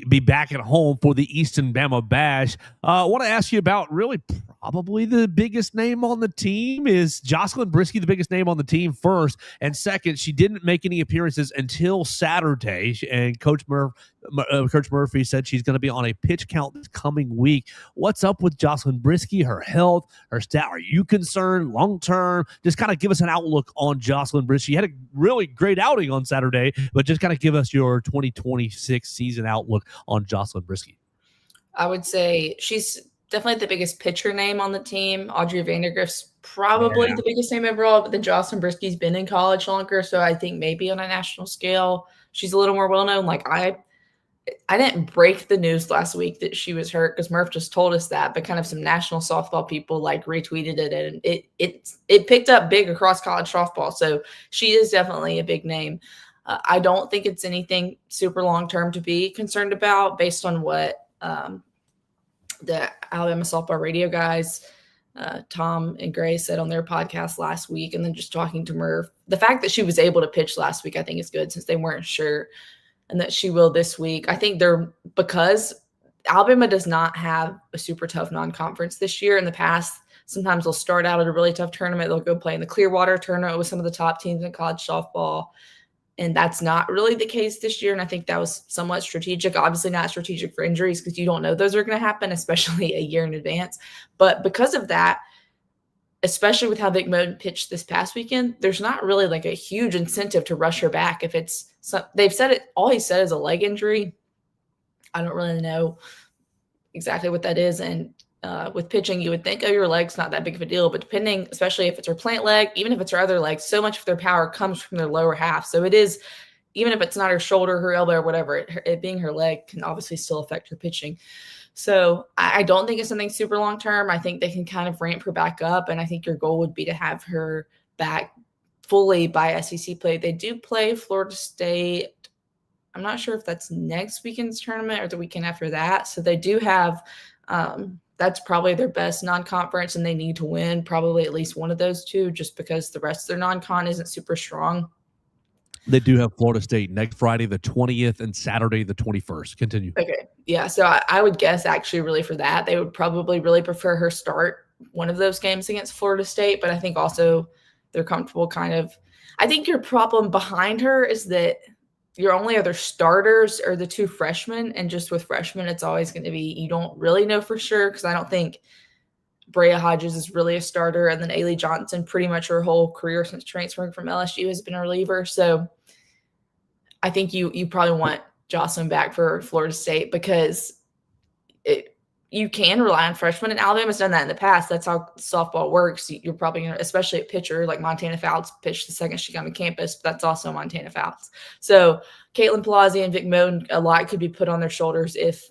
be back at home for the Easton Bama Bash. I want to ask you about really probably the biggest name on the team. Is Jocelyn Brisky the biggest name on the team first? And second, she didn't make any appearances until Saturday, and Coach Murphy said she's going to be on a pitch count this coming week. What's up with Jocelyn Brisky, her health, her stat? Are you concerned long-term? Just kind of give us an outlook on Jocelyn Brisky. She had a really great outing on Saturday, but just kind of give us your 2026 season outlook on Jocelyn Brisky. I would say she's definitely the biggest pitcher name on the team. Audrey Vandergrift's probably the biggest name overall, but then Jocelyn Brisky's been in college longer, so I think maybe on a national scale, she's a little more well-known. Like I didn't break the news last week that she was hurt because Murph just told us that, but kind of some national softball people retweeted it, and it picked up big across college softball. So she is definitely a big name. I don't think it's anything super long-term to be concerned about based on what the Alabama softball radio guys, Tom and Gray, said on their podcast last week, and then just talking to Murph. The fact that she was able to pitch last week, I think, is good since they weren't sure, and that she will this week. I think because Alabama does not have a super tough non-conference this year. In the past, sometimes they'll start out at a really tough tournament. They'll go play in the Clearwater tournament with some of the top teams in college softball. And that's not really the case this year. And I think that was somewhat strategic. Obviously not strategic for injuries because you don't know those are going to happen, especially a year in advance. But because of that, especially with how Vic Moden pitched this past weekend, there's not really like a huge incentive to rush her back. If it's they've said it, all he said is a leg injury. I don't really know exactly what that is. And with pitching, you would think, oh, your leg's not that big of a deal. But depending, especially if it's her plant leg, even if it's her other leg, so much of their power comes from their lower half. So it is, even if it's not her shoulder, her elbow, or whatever, it being her leg can obviously still affect her pitching. So I don't think it's something super long-term. I think they can kind of ramp her back up, and I think your goal would be to have her back fully by SEC play. They do play Florida State. I'm not sure if that's next weekend's tournament or the weekend after that. So they do have that's probably their best non-conference, and they need to win probably at least one of those two just because the rest of their non-con isn't super strong. They do have Florida State next Friday, the 20th, and Saturday, the 21st. Continue. Okay. Yeah. So I would guess actually really for that, they would probably really prefer her start one of those games against Florida State. But I think also they're comfortable I think your problem behind her is that your only other starters are the two freshmen. And just with freshmen, it's always going to be, you don't really know for sure. Because I don't think Brea Hodges is really a starter. And then Ailey Johnson, pretty much her whole career since transferring from LSU, has been a reliever. So I think you probably want Jocelyn back for Florida State because you can rely on freshmen, and Alabama's done that in the past. That's how softball works. You're probably going to, especially at pitcher, like Montana Fouts pitched the second she got on campus, but that's also Montana Fouts. So Caitlin Palazzi and Vic Moden, a lot could be put on their shoulders if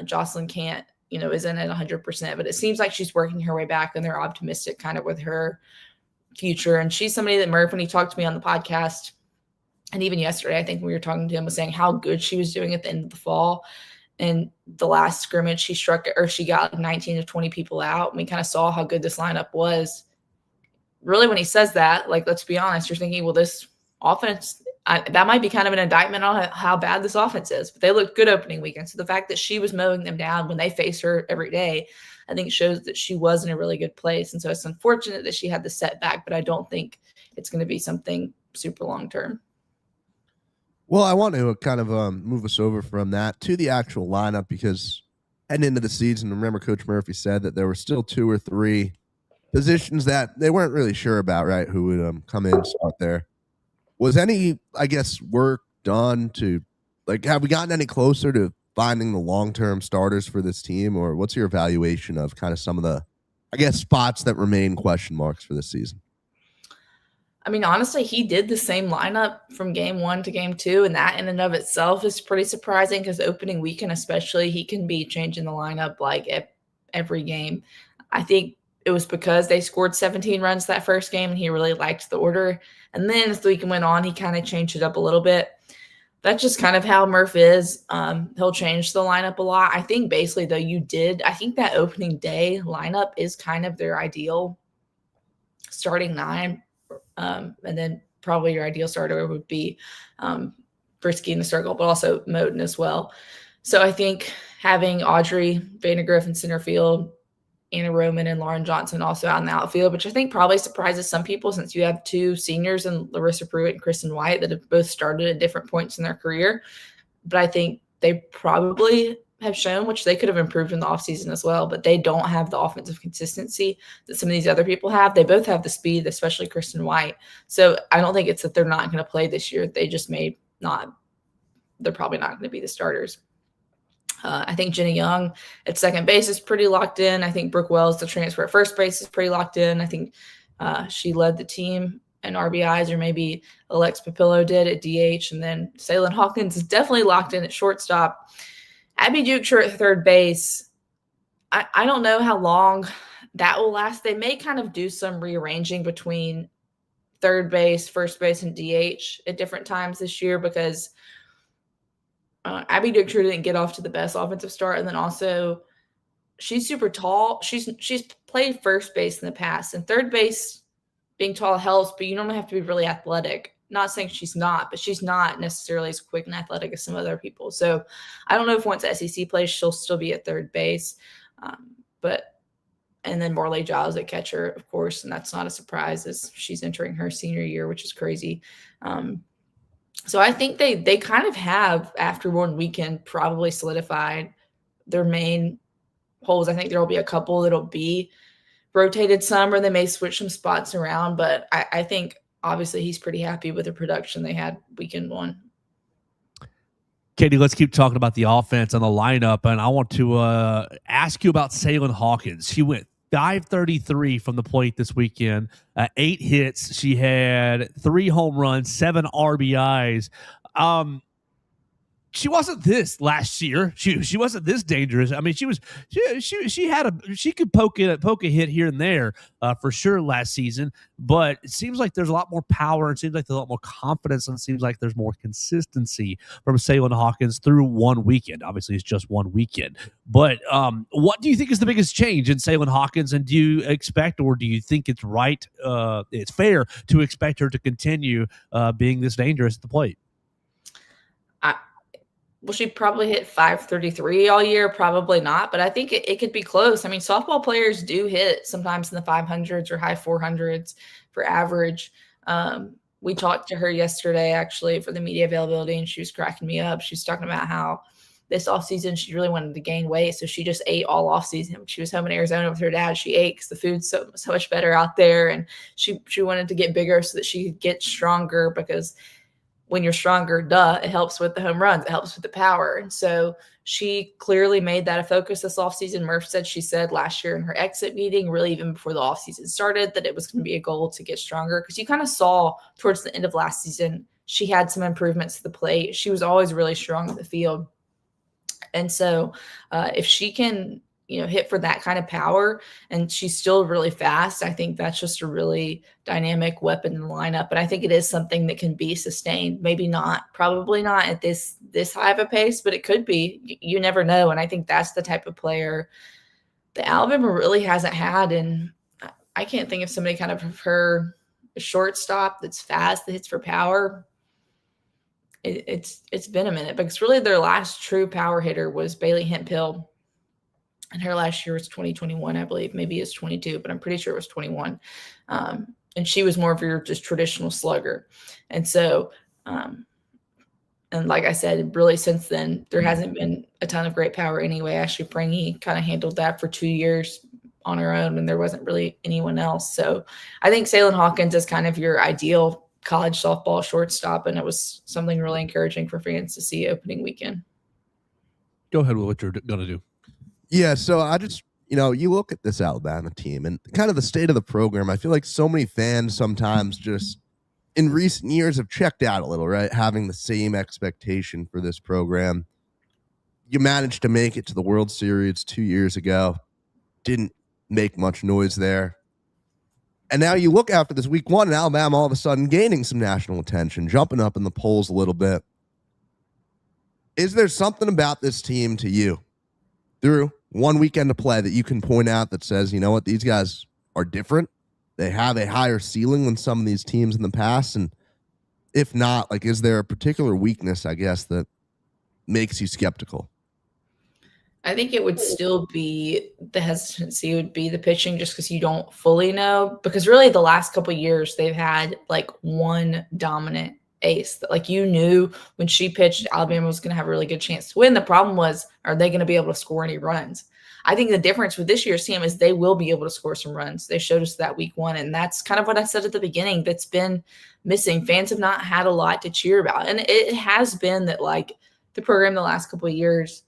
Jocelyn can't, isn't at 100%. But it seems like she's working her way back, and they're optimistic kind of with her future. And she's somebody that Murph, when he talked to me on the podcast, and even yesterday, I think when we were talking to him, was saying how good she was doing at the end of the fall. And the last scrimmage, she got 19 to 20 people out. And we kind of saw how good this lineup was. Really, when he says that, let's be honest, you're thinking, well, this offense, that might be kind of an indictment on how bad this offense is. But they looked good opening weekend. So the fact that she was mowing them down when they face her every day, I think shows that she was in a really good place. And so it's unfortunate that she had the setback, but I don't think it's going to be something super long term. Well, I want to kind of move us over from that to the actual lineup, because heading into the season, remember Coach Murphy said that there were still 2 or 3 positions that they weren't really sure about, right, who would come in and start there. Was any, I guess, work done to, like, have we gotten any closer to finding the long-term starters for this team, or what's your evaluation of kind of some of the, I guess, spots that remain question marks for this season? I mean, honestly, he did the same lineup from game 1 to game 2, and that in and of itself is pretty surprising because opening weekend especially, he can be changing the lineup like every game. I think it was because they scored 17 runs that first game, and he really liked the order. And then as the weekend went on, he kind of changed it up a little bit. That's just kind of how Murph is. He'll change the lineup a lot. I think basically, though, I think that opening day lineup is kind of their ideal starting 9. And then probably your ideal starter would be Brisky in the circle, but also Moten as well. So I think having Audrey Vandergriff in center field, Anna Roman and Lauren Johnson also out in the outfield, which I think probably surprises some people since you have 2 seniors in Larissa Pruitt and Kristen White that have both started at different points in their career. But I think they probably have shown, which they could have improved in the offseason as well, but they don't have the offensive consistency that some of these other people have. They both have the speed, especially Kristen White. So I don't think it's that they're not going to play this year. They just may not. They're probably not going to be the starters. I think Jenny Young at second base is pretty locked in. I think Brooke Wells, the transfer at first base, is pretty locked in. I think she led the team in RBIs, or maybe Alex Papillo did at DH. And then Salyn Hawkins is definitely locked in at shortstop. Abby Dukeshire at third base. I don't know how long that will last. They may kind of do some rearranging between third base, first base, and DH at different times this year because Abby Dukeshire didn't get off to the best offensive start. And then also she's super tall. She's played first base in the past, and third base being tall helps, but you normally have to be really athletic. Not saying she's not, but she's not necessarily as quick and athletic as some other people. So I don't know if once SEC plays, she'll still be at third base. And then Marley Giles at catcher, of course, and that's not a surprise as she's entering her senior year, which is crazy. So I think they kind of have, after one weekend, probably solidified their main holes. I think there will be a couple that'll be rotated some, or they may switch some spots around. But I think, obviously, he's pretty happy with the production they had weekend 1. Katie, let's keep talking about the offense and the lineup. And I want to ask you about Salyn Hawkins. She went 533 from the plate this weekend, 8 hits. She had 3 home runs, 7 RBIs. She wasn't this last year. She wasn't this dangerous. I mean, she could poke a hit here and there for sure last season. But it seems like there's a lot more power. It seems like there's a lot more confidence, and it seems like there's more consistency from Salyn Hawkins through one weekend. Obviously, it's just one weekend. But what do you think is the biggest change in Salyn Hawkins? And do you expect, or do you think it's right? It's fair to expect her to continue being this dangerous at the plate? Will she probably hit 533 all year? Probably not, but I think it could be close. I mean, softball players do hit sometimes in the 500s or high 400s for average. We talked to her yesterday, actually, for the media availability, and she was cracking me up. She was talking about how this offseason she really wanted to gain weight, so she just ate all offseason. She was home in Arizona with her dad. She ate because the food's so much better out there, and she wanted to get bigger so that she could get stronger, because when you're stronger, it helps with the home runs. It helps with the power. And so she clearly made that a focus this offseason. Murph said she said last year in her exit meeting, really even before the offseason started, that it was going to be a goal to get stronger, because you kind of saw towards the end of last season, she had some improvements to the plate. She was always really strong in the field. And so if she can, hit for that kind of power, and she's still really fast, I think that's just a really dynamic weapon in the lineup. But I think it is something that can be sustained. Maybe not, probably not at this high of a pace, but it could be. You never know. And I think that's the type of player that Alabama really hasn't had. And I can't think of somebody kind of her shortstop that's fast, that hits for power. It's been a minute, because really their last true power hitter was Bailey Hempill. And her last year was 2021, I believe. Maybe it's 22, but I'm pretty sure it was 21. And and she was more of your just traditional slugger. And so, and like I said, really since then, there hasn't been a ton of great power anyway. Ashley Prangy kind of handled that for 2 years on her own, and there wasn't really anyone else. So I think Salem Hawkins is kind of your ideal college softball shortstop, and it was something really encouraging for fans to see opening weekend. Go ahead with what you're going to do. Yeah, so I just, you look at this Alabama team and kind of the state of the program. I feel like so many fans sometimes just in recent years have checked out a little, right? Having the same expectation for this program. You managed to make it to the World Series 2 years ago. Didn't make much noise there. And now you look after this week one, and Alabama all of a sudden gaining some national attention, jumping up in the polls a little bit. Is there something about this team to you through one weekend of play that you can point out that says, you know what, these guys are different? They have a higher ceiling than some of these teams in the past. And if not, like, is there a particular weakness, I guess, that makes you skeptical? I think it would still be the hesitancy would be the pitching, just because you don't fully know. Because really the last couple of years they've had like one dominant ace that, like, you knew when she pitched, Alabama was going to have a really good chance to win. The problem was, are they going to be able to score any runs? I think the difference with this year's team is they will be able to score some runs. They showed us that week one, and that's kind of what I said at the beginning that's been missing. Fans have not had a lot to cheer about, and it has been that, like, the program the last couple of years,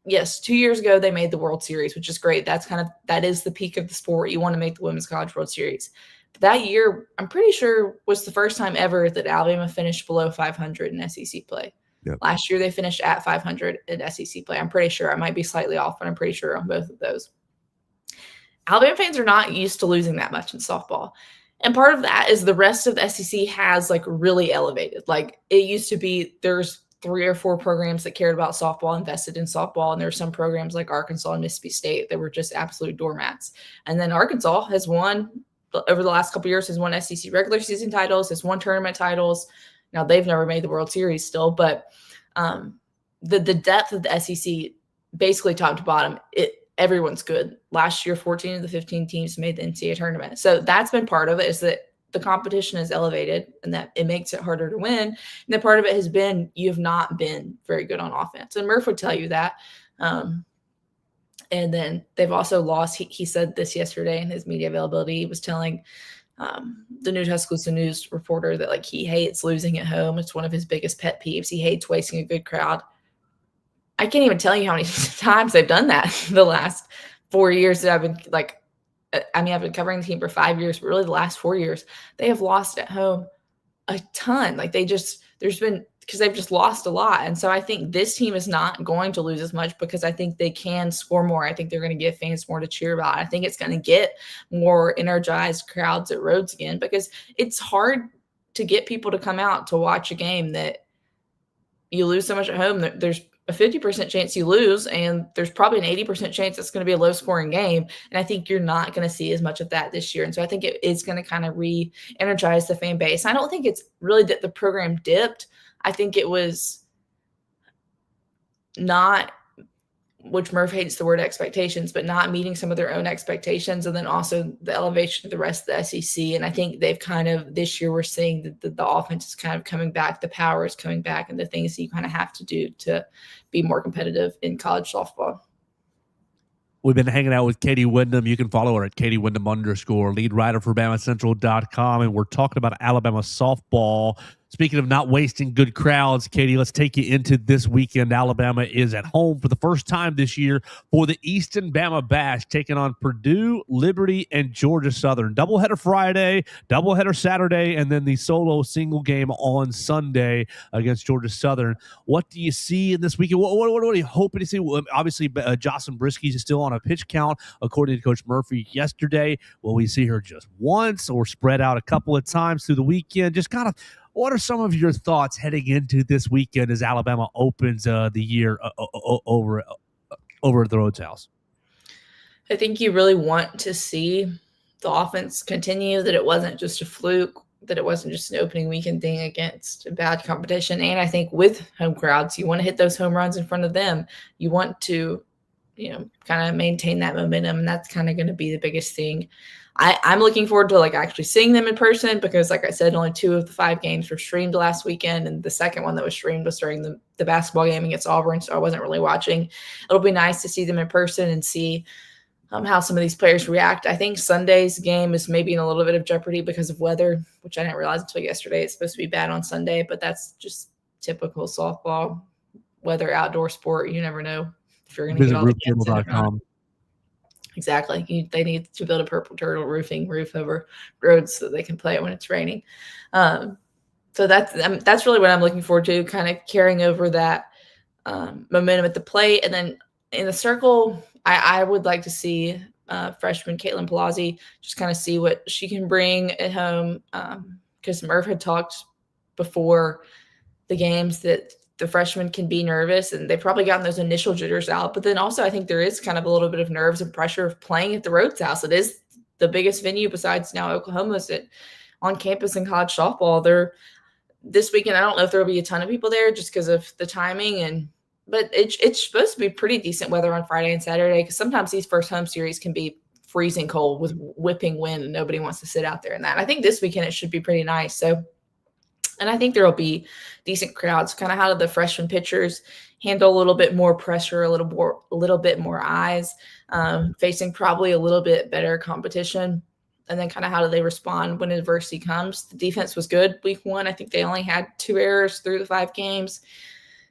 yes, 2 years ago they made the World Series, which is great. That is the peak of the sport. You want to make the Women's College World Series. But that year, I'm pretty sure, was the first time ever that Alabama finished below 500 in SEC play. Yep. Last year they finished at 500 in SEC play. I'm pretty sure. I might be slightly off, but I'm pretty sure on both of those. Alabama fans are not used to losing that much in softball. And part of that is the rest of the SEC has, like, really elevated. Like, it used to be there's 3 or 4 programs that cared about softball, invested in softball, and there were some programs like Arkansas and Mississippi State that were just absolute doormats. And then Arkansas has won, over the last couple of years, has won SEC regular season titles, has won tournament titles. Now, they've never made the World Series still, but the depth of the SEC, basically top to bottom, everyone's good. Last year, 14 of the 15 teams made the NCAA tournament. So that's been part of it, is that the competition is elevated and that it makes it harder to win. And then part of it has been you have not been very good on offense. And Murph would tell you that. And then they've also lost. He said this yesterday in his media availability. He was telling the New Tuscaloosa News reporter that, like, he hates losing at home. It's one of his biggest pet peeves. He hates wasting a good crowd. I can't even tell you how many times they've done that the last 4 years that I've been, like, I've been covering the team for 5 years, but really the last 4 years, they have lost at home a ton. Like, because they've just lost a lot. And so I think this team is not going to lose as much because I think they can score more. I think they're going to give fans more to cheer about. I think it's going to get more energized crowds at Rhodes again, because it's hard to get people to come out to watch a game that you lose so much at home. There's a 50% chance you lose, and there's probably an 80% chance it's going to be a low-scoring game. And I think you're not going to see as much of that this year. And so I think it is going to kind of re-energize the fan base. I don't think it's really that the program dipped. I think it was not, which Murph hates the word expectations, but not meeting some of their own expectations, and then also the elevation of the rest of the SEC. And I think they've kind of, this year we're seeing that the offense is kind of coming back, the power is coming back, and the things that you kind of have to do to be more competitive in college softball. We've been hanging out with Katie Windham. You can follow her at Katie Windham _ lead writer for BamaCentral.com. And we're talking about Alabama softball. Speaking of not wasting good crowds, Katie, let's take you into this weekend. Alabama is at home for the first time this year for the Easton Bama Bash, taking on Purdue, Liberty, and Georgia Southern. Doubleheader Friday, doubleheader Saturday, and then the solo single game on Sunday against Georgia Southern. What do you see in this weekend? What are you hoping to see? Well, obviously, Jocelyn Brisky is still on a pitch count, according to Coach Murphy yesterday. Will we see her just once or spread out a couple of times through the weekend? Just kind of, what are some of your thoughts heading into this weekend as Alabama opens the year over at the Rhodes House? I think you really want to see the offense continue, that it wasn't just a fluke, that it wasn't just an opening weekend thing against a bad competition. And I think with home crowds, you want to hit those home runs in front of them. You want to kind of maintain that momentum. And that's kind of going to be the biggest thing. I'm looking forward to actually seeing them in person because, like I said, only 2 of the 5 games were streamed last weekend. And the second one that was streamed was during the basketball game against Auburn. So I wasn't really watching. It'll be nice to see them in person and see how some of these players react. I think Sunday's game is maybe in a little bit of jeopardy because of weather, which I didn't realize until yesterday. It's supposed to be bad on Sunday, but that's just typical softball, weather, outdoor sport. You never know if you're going to get all the games in or not. Exactly. They need to build a Purple Turtle roof over roads so they can play it when it's raining. So that's really what I'm looking forward to, kind of carrying over that momentum at the plate. And then in the circle, I would like to see freshman Caitlin Palazzi just kind of see what she can bring at home, because Murph had talked before the games that the freshmen can be nervous, and they've probably gotten those initial jitters out. But then also I think there is kind of a little bit of nerves and pressure of playing at the Rhodes House. It is the biggest venue besides now Oklahoma's on campus in college softball. This weekend, I don't know if there will be a ton of people there just because of the timing, but it's supposed to be pretty decent weather on Friday and Saturday, because sometimes these first home series can be freezing cold with whipping wind and nobody wants to sit out there in that. I think this weekend it should be pretty nice. So, and I think there will be decent crowds. Kind of how do the freshman pitchers handle a little bit more pressure, a little bit more eyes, facing probably a little bit better competition. And then kind of how do they respond when adversity comes? The defense was good week 1. I think they only had 2 errors through the 5 games.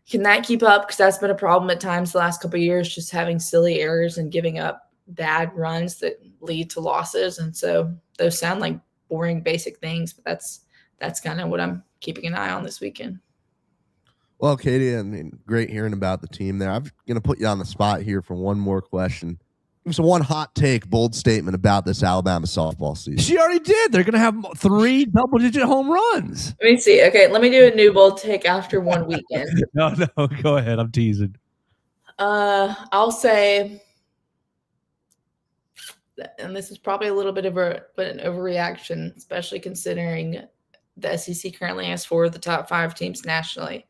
Can that keep up? Because that's been a problem at times the last couple of years, just having silly errors and giving up bad runs that lead to losses. And so those sound like boring, basic things, but that's kind of what I'm keeping an eye on this weekend. Well, Katie, I mean, great hearing about the team there. I'm going to put you on the spot here for one more question. Give us one hot take, bold statement about this Alabama softball season. She already did. They're going to have 3 double-digit home runs. Let me see. Okay, let me do a new bold take after one weekend. No, go ahead. I'm teasing. I'll say, and this is probably a little bit of an overreaction, especially considering the SEC currently has 4 of the top 5 teams nationally.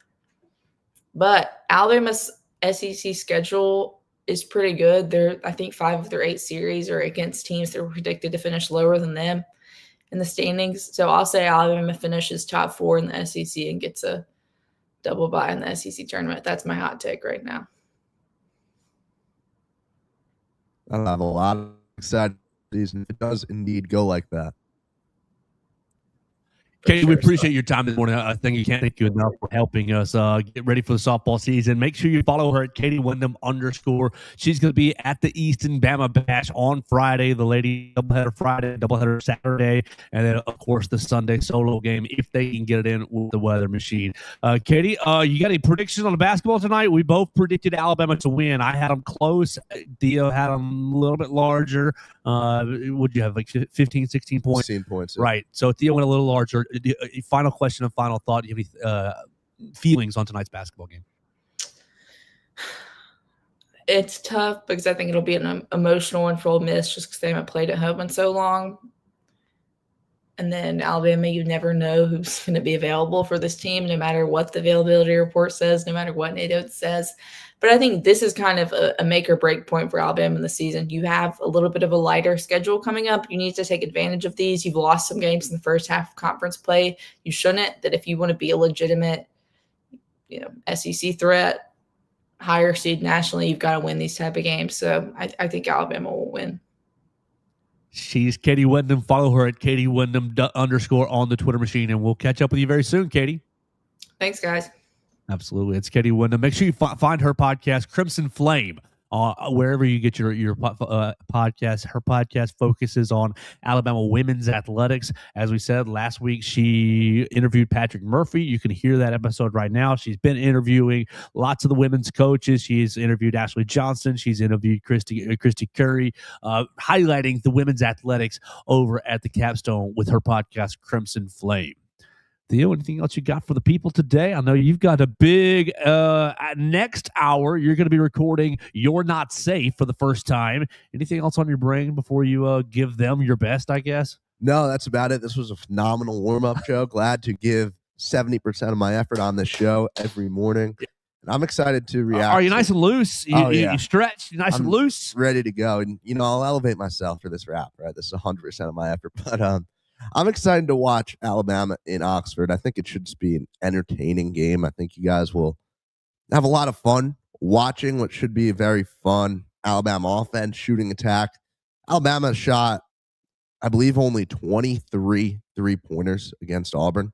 But Alabama's SEC schedule is pretty good. I think 5 of their 8 series are against teams that were predicted to finish lower than them in the standings. So I'll say Alabama finishes top 4 in the SEC and gets a double bye in the SEC tournament. That's my hot take right now. I have a lot of excited season. It does indeed go like that. Katie, we appreciate your time this morning. I think you can't thank you enough for helping us get ready for the softball season. Make sure you follow her at Katie Windham _. She's going to be at the Easton Bama Bash on Friday, the lady doubleheader Friday, doubleheader Saturday, and then, of course, the Sunday solo game if they can get it in with the weather machine. Katie, you got any predictions on the basketball tonight? We both predicted Alabama to win. I had them close. Theo had them a little bit larger. Would you have like 15, 16 points? 16 points. Right. So Theo went a little larger. Final question and final thought. Do you have any feelings on tonight's basketball game? It's tough because I think it'll be an emotional one for Ole Miss just because they haven't played at home in so long. And then Alabama, you never know who's going to be available for this team, no matter what the availability report says, no matter what NATO says. But I think this is kind of a make or break point for Alabama in the season. You have a little bit of a lighter schedule coming up. You need to take advantage of these. You've lost some games in the first half of conference play. You shouldn't. That if you want to be a legitimate, SEC threat, higher seed nationally, you've got to win these type of games. So I think Alabama will win. She's Katie Windham. Follow her at Katie Windham _. on the Twitter machine, and we'll catch up with you very soon, Katie. Thanks, guys. Absolutely. It's Katie Windham. Make sure you find her podcast, Crimson Flame, wherever you get your podcast. Her podcast focuses on Alabama women's athletics. As we said last week, she interviewed Patrick Murphy. You can hear that episode right now. She's been interviewing lots of the women's coaches. She's interviewed Ashley Johnson. She's interviewed Christy Curry, highlighting the women's athletics over at the Capstone with her podcast, Crimson Flame. Theo, anything else you got for the people today? I know you've got a big next hour. You're going to be recording You're Not Safe for the first time. Anything else on your brain before you give them your best, I guess? No, that's about it. This was a phenomenal warm-up show. Glad to give 70% of my effort on this show every morning. I'm excited to react. Are you nice and loose? You stretch, you nice and loose? Ready to go. And, I'll elevate myself for this wrap, right? This is 100% of my effort. But I'm excited to watch Alabama in Oxford. I think it should just be an entertaining game. I think you guys will have a lot of fun watching what should be a very fun Alabama offense, shooting attack. Alabama shot, I believe, only 23 3-pointers against Auburn.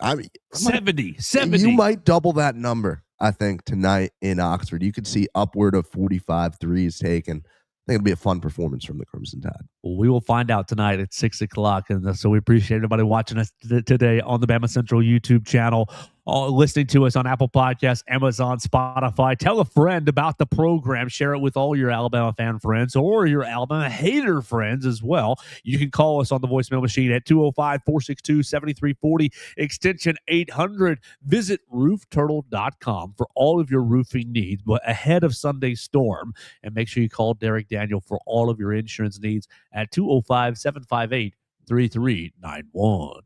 70. You might double that number, I think, tonight in Oxford. You could see upward of 45 threes taken. I think it'll be a fun performance from the Crimson Tide. Well, we will find out tonight at 6 o'clock. And so we appreciate everybody watching us today on the BamaCentral YouTube channel, listening to us on Apple Podcasts, Amazon, Spotify. Tell a friend about the program. Share it with all your Alabama fan friends or your Alabama hater friends as well. You can call us on the voicemail machine at 205-462-7340, extension 800. Visit roofturtle.com for all of your roofing needs, but ahead of Sunday's storm. And make sure you call Derek Daniel for all of your insurance needs at 205-758-3391.